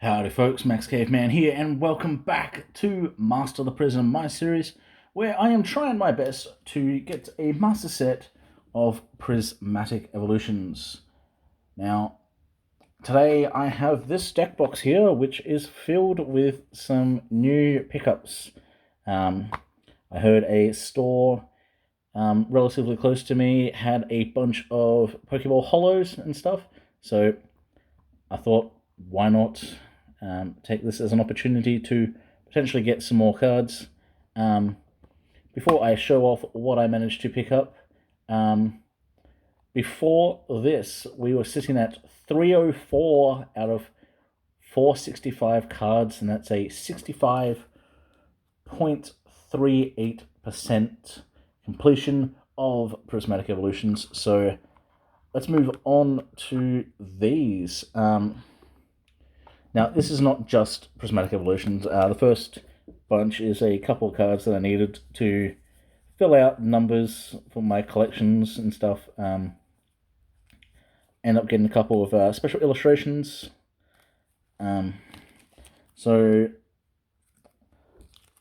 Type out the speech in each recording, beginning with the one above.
Howdy folks, Max Caveman here, and welcome back to Master the Prism, my series, where I am trying my best to get a master set of prismatic evolutions. Now, today I have this deck box here, which is filled with some new pickups. I heard a store relatively close to me had a bunch of Pokeball Holos and stuff, so I thought, why not take this as an opportunity to potentially get some more cards. Before I show off what I managed to pick up, before this, we were sitting at 304 out of 465 cards, and that's a 65.38% completion of Prismatic Evolutions. So let's move on to these. Now, this is not just Prismatic Evolutions. The first bunch is a couple of cards that I needed to fill out numbers for my collections and stuff. End up getting a couple of special illustrations. So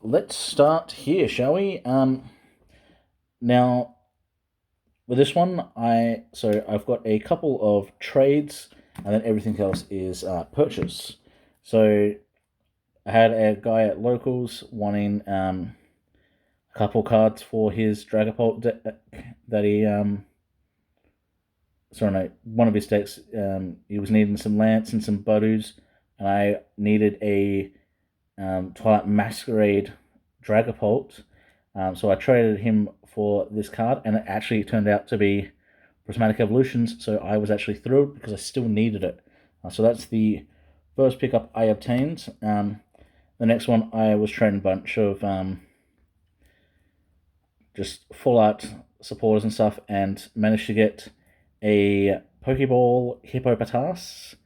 let's start here, shall we? Now, with this one, I've got a couple of trades, and then everything else is purchase. So I had a guy at Locals wanting a couple cards for his Dragapult deck that he one of his decks. He was needing some Lance and some Budoos, and I needed a Twilight Masquerade Dragapult. So I traded him for this card, and it actually turned out to be Prismatic Evolutions, so I was actually thrilled because I still needed it. So that's the first pickup I obtained. The next one, I was trading a bunch of just full art supporters and stuff, and managed to get a Pokeball Hippopotas,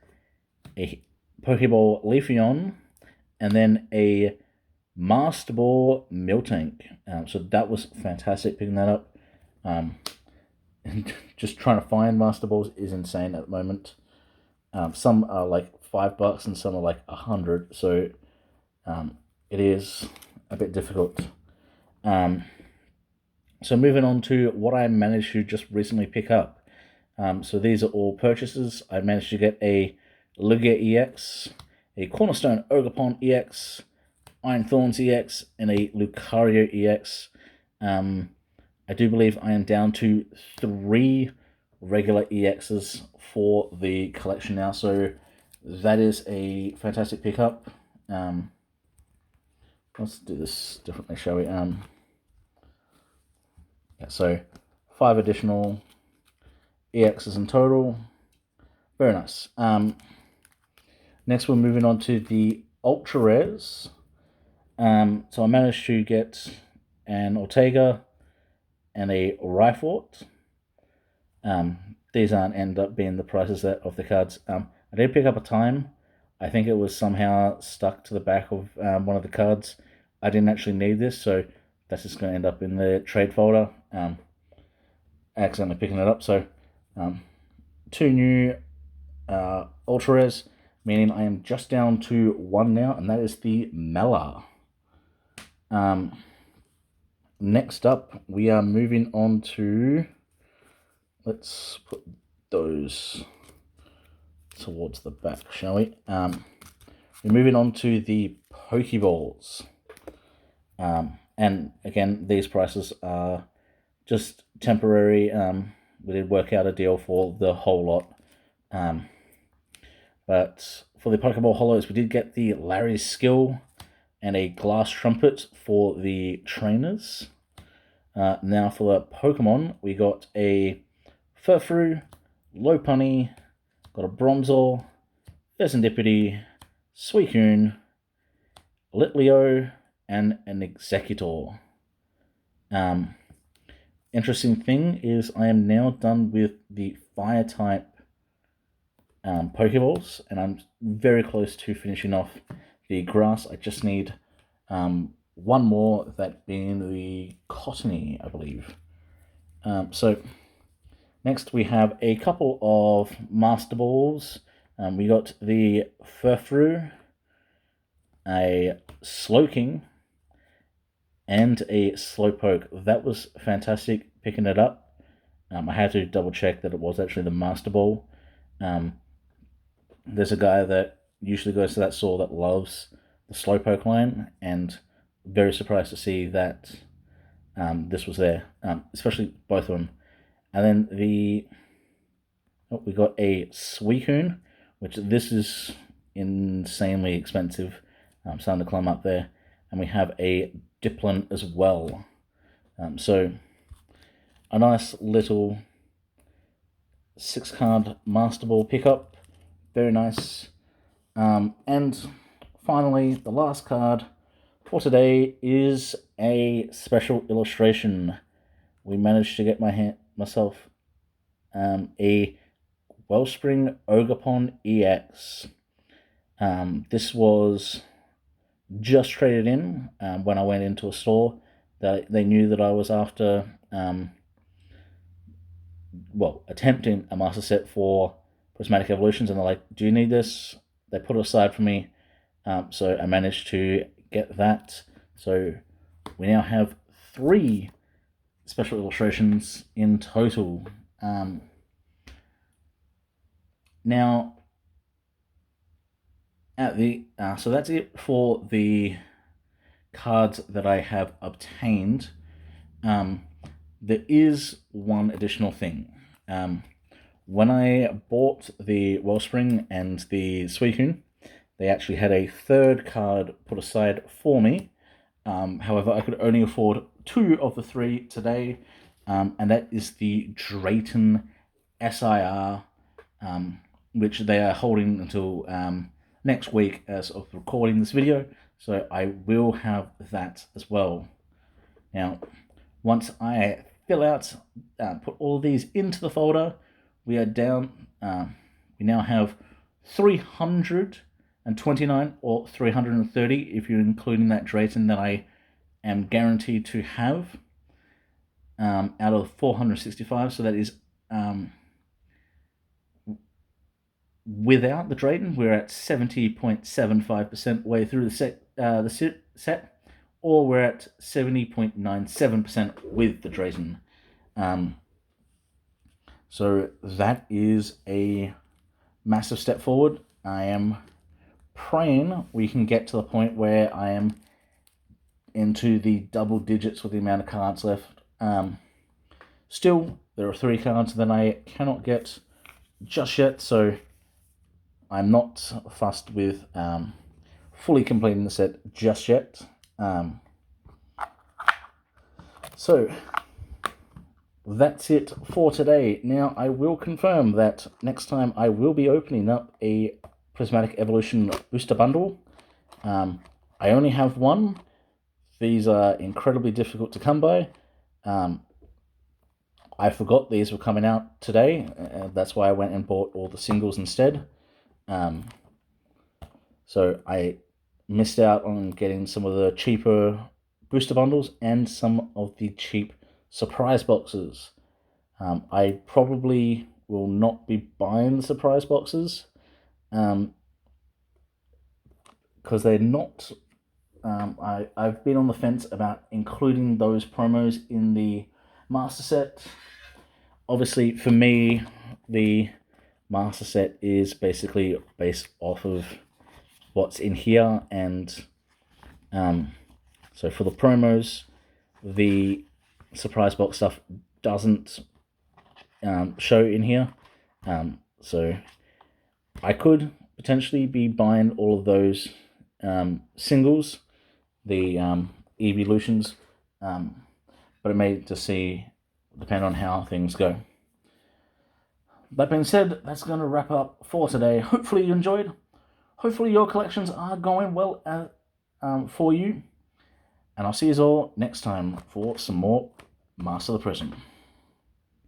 a Pokeball Leafeon, and then a Master Ball Miltank. So that was fantastic picking that up. And just trying to find Master Balls is insane at the moment. Some are like $5 and some are like 100, so it is a bit difficult. So moving on to what I managed to just recently pick up. So these are all purchases. I managed to get a Lugia EX, a Cornerstone Ogerpon EX, Iron Thorns EX, and a Lucario EX. I do believe I am down to 3 regular EXs for the collection now, so that is a fantastic pickup. Let's do this differently, shall we? Yeah, so 5 additional EXs in total. Very nice. Next, we're moving on to the Ultra Rares. So I managed to get an Ortega and a Rhyhorn. These aren't end up being the prices of the cards. I did pick up a time. I think it was somehow stuck to the back of one of the cards. I didn't actually need this, so that's just going to end up in the trade folder. Accidentally picking it up. So 2 new Ultra Rares, meaning I am just down to 1 now, and that is the Mela. Next up, we are moving on to, let's put those towards the back, shall we? We're moving on to the Pokeballs. And again, these prices are just temporary. We did work out a deal for the whole lot. But for the Pokeball Holos, we did get the Larry's Skill and a Glass Trumpet for the trainers. Now for the Pokemon, we got a Furfrou, Lopunny, got a Bronzor, Fezandipiti, Suicune, Litleo, and an Executor. Interesting thing is I am now done with the Fire-type Pokeballs, and I'm very close to finishing off the Grass. I just need 1 more, that being the Cottony, I believe. So next we have a couple of Master Balls. We got the Furfrou, a Slowking, and a Slowpoke. That was fantastic picking it up. I had to double check that it was actually the Master Ball. There's a guy that usually goes to that store that loves the Slowpoke line, and very surprised to see that this was there, especially both of them. And then we got a Suicune, which this is insanely expensive. I'm starting to climb up there. And we have a Diplin as well. So a nice little 6-card Master Ball pickup. Very nice. And finally, the last card for today is a special illustration. We managed to get myself a Wellspring Ogerpon EX. This was just traded in when I went into a store. They knew that I was after, attempting a master set for Prismatic Evolutions, and they're like, do you need this? They put it aside for me, so I managed to get that. So we now have 3 special illustrations in total. Now, so that's it for the cards that I have obtained. There is one additional thing. When I bought the Wellspring and the Suicune, they actually had a 3rd card put aside for me. However, I could only afford 2 of the 3 today, and that is the Drayton SIR, which they are holding until next week as of recording this video, so I will have that as well. Now, once I fill out, put all of these into the folder, we are down, we now have 329 or 330 if you're including that Drayton that I am guaranteed to have out of 465, so that is without the Drayton, we're at 70.75% way through the set, or we're at 70.97% with the Drayton. So that is a massive step forward. I am praying we can get to the point where I am into the double digits with the amount of cards left. Still, there are 3 cards that I cannot get just yet, so I'm not fussed with fully completing the set just yet. So that's it for today. Now, I will confirm that next time I will be opening up a Prismatic Evolution booster bundle. I only have 1. These are incredibly difficult to come by. I forgot these were coming out today. That's why I went and bought all the singles instead. So I missed out on getting some of the cheaper booster bundles and some of the cheap surprise boxes. I probably will not be buying the surprise boxes because they're not. I've been on the fence about including those promos in the master set. Obviously, for me, the master set is basically based off of what's in here, and so for the promos, the surprise box stuff doesn't show in here. So I could potentially be buying all of those singles, the evolutions, but it may just depend on how things go. That being said, that's going to wrap up for today. Hopefully you enjoyed. Hopefully your collections are going well for you. And I'll see you all next time for some more Master the Prism.